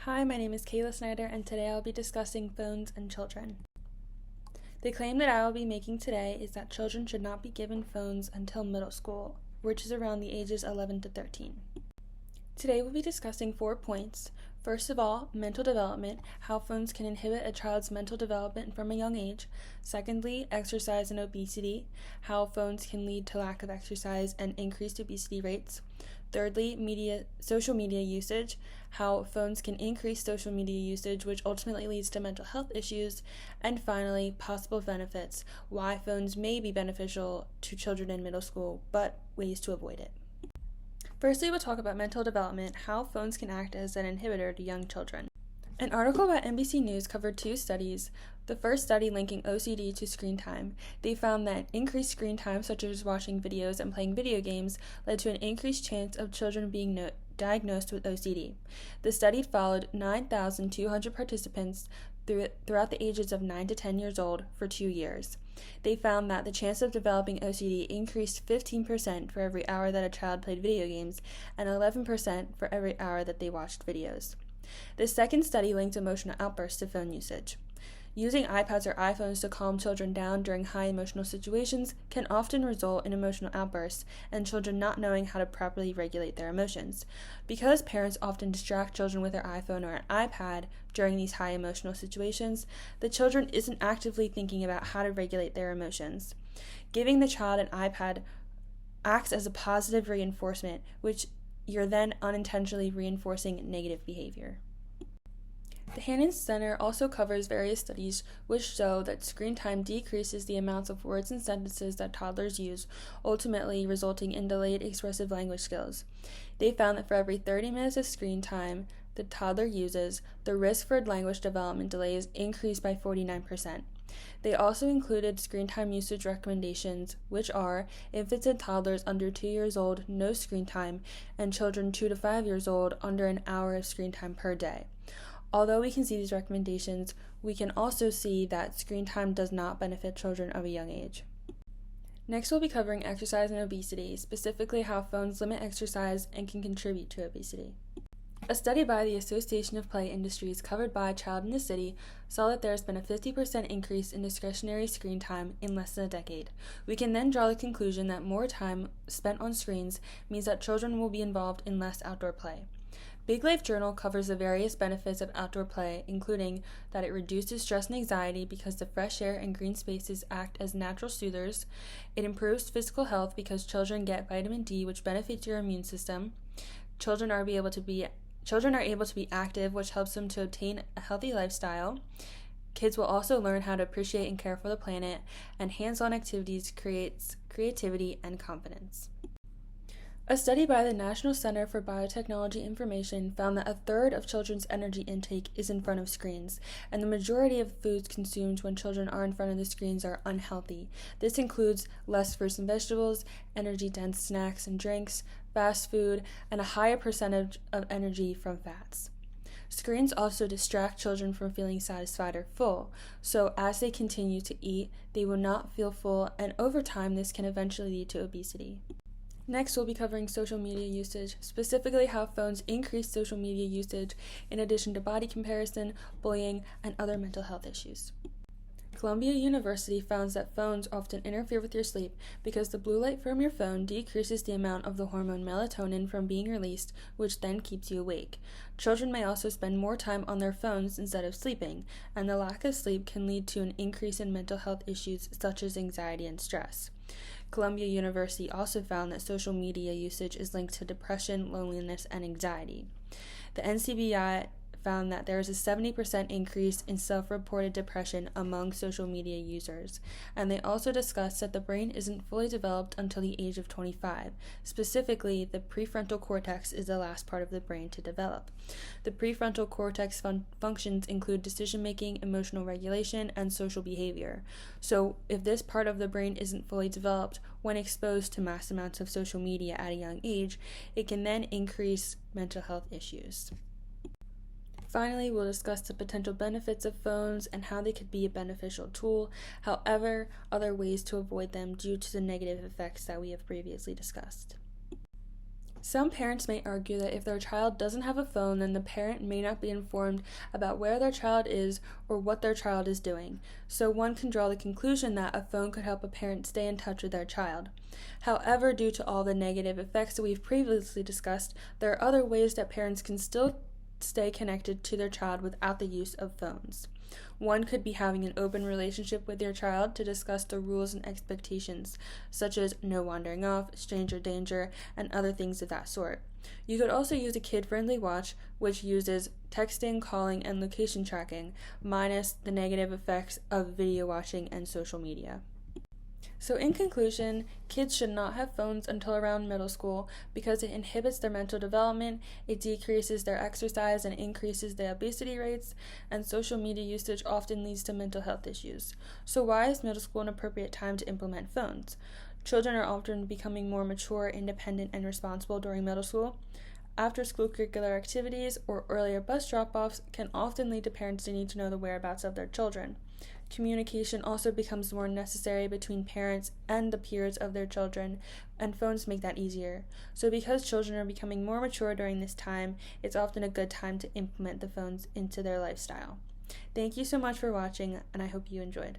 Hi, my name is Kayla Snyder, and today I'll be discussing phones and children. The claim that I will be making today is that children should not be given phones until middle school, which is around the ages 11 to 13. Today we'll be discussing 4 points. First of all, mental development, how phones can inhibit a child's mental development from a young age. Secondly, exercise and obesity, how phones can lead to lack of exercise and increased obesity rates. Thirdly, social media usage, how phones can increase social media usage, which ultimately leads to mental health issues. And finally, possible benefits, why phones may be beneficial to children in middle school, but ways to avoid it. Firstly, we'll talk about mental development, how phones can act as an inhibitor to young children. An article by NBC News covered 2 studies. The first study linking OCD to screen time. They found that increased screen time, such as watching videos and playing video games, led to an increased chance of children being diagnosed with OCD. The study followed 9,200 participants throughout the ages of 9 to 10 years old for 2 years. They found that the chance of developing OCD increased 15% for every hour that a child played video games and 11% for every hour that they watched videos. The second study linked emotional outbursts to phone usage. Using iPads or iPhones to calm children down during high emotional situations can often result in emotional outbursts and children not knowing how to properly regulate their emotions. Because parents often distract children with their iPhone or an iPad during these high emotional situations, the children isn't actively thinking about how to regulate their emotions. Giving the child an iPad acts as a positive reinforcement, which you're then unintentionally reinforcing negative behavior. The Hannon Center also covers various studies which show that screen time decreases the amounts of words and sentences that toddlers use, ultimately resulting in delayed expressive language skills. They found that for every 30 minutes of screen time the toddler uses, the risk for language development delays increased by 49%. They also included screen time usage recommendations, which are infants and toddlers under 2 years old, no screen time, and children 2 to 5 years old, under an hour of screen time per day. Although we can see these recommendations, we can also see that screen time does not benefit children of a young age. Next, we'll be covering exercise and obesity, specifically how phones limit exercise and can contribute to obesity. A study by the Association of Play Industries covered by Child in the City saw that there has been a 50% increase in discretionary screen time in less than a decade. We can then draw the conclusion that more time spent on screens means that children will be involved in less outdoor play. Big Life Journal covers the various benefits of outdoor play, including that it reduces stress and anxiety because the fresh air and green spaces act as natural soothers. It improves physical health because children get vitamin D, which benefits your immune system. Children are able to be active, which helps them to obtain a healthy lifestyle. Kids will also learn how to appreciate and care for the planet, and hands-on activities creates creativity and confidence. A study by the National Center for Biotechnology Information found that a third of children's energy intake is in front of screens, and the majority of foods consumed when children are in front of the screens are unhealthy. This includes less fruits and vegetables, energy-dense snacks and drinks, fast food, and a higher percentage of energy from fats. Screens also distract children from feeling satisfied or full, so as they continue to eat, they will not feel full, and over time this can eventually lead to obesity. Next, we'll be covering social media usage, specifically how phones increase social media usage in addition to body comparison, bullying, and other mental health issues. Columbia University found that phones often interfere with your sleep because the blue light from your phone decreases the amount of the hormone melatonin from being released, which then keeps you awake. Children may also spend more time on their phones instead of sleeping, and the lack of sleep can lead to an increase in mental health issues such as anxiety and stress. Columbia University also found that social media usage is linked to depression, loneliness, and anxiety. The NCBI found that there is a 70% increase in self-reported depression among social media users, and they also discussed that the brain isn't fully developed until the age of 25. Specifically, the prefrontal cortex is the last part of the brain to develop. The prefrontal cortex functions include decision-making, emotional regulation, and social behavior. So, if this part of the brain isn't fully developed when exposed to mass amounts of social media at a young age, it can then increase mental health issues. Finally, we'll discuss the potential benefits of phones and how they could be a beneficial tool, however, other ways to avoid them due to the negative effects that we have previously discussed. Some parents may argue that if their child doesn't have a phone, then the parent may not be informed about where their child is or what their child is doing. So one can draw the conclusion that a phone could help a parent stay in touch with their child. However, due to all the negative effects that we've previously discussed, there are other ways that parents can still stay connected to their child without the use of phones. One could be having an open relationship with your child to discuss the rules and expectations, such as no wandering off, stranger danger, and other things of that sort. You could also use a kid-friendly watch, which uses texting, calling, and location tracking, minus the negative effects of video watching and social media. So in conclusion, kids should not have phones until around middle school because it inhibits their mental development, it decreases their exercise and increases their obesity rates, and social media usage often leads to mental health issues. So why is middle school an appropriate time to implement phones? Children are often becoming more mature, independent, and responsible during middle school. After-school curricular activities or earlier bus drop-offs can often lead to parents needing to know the whereabouts of their children. Communication also becomes more necessary between parents and the peers of their children, and phones make that easier. So because children are becoming more mature during this time, it's often a good time to implement the phones into their lifestyle. Thank you so much for watching, and I hope you enjoyed.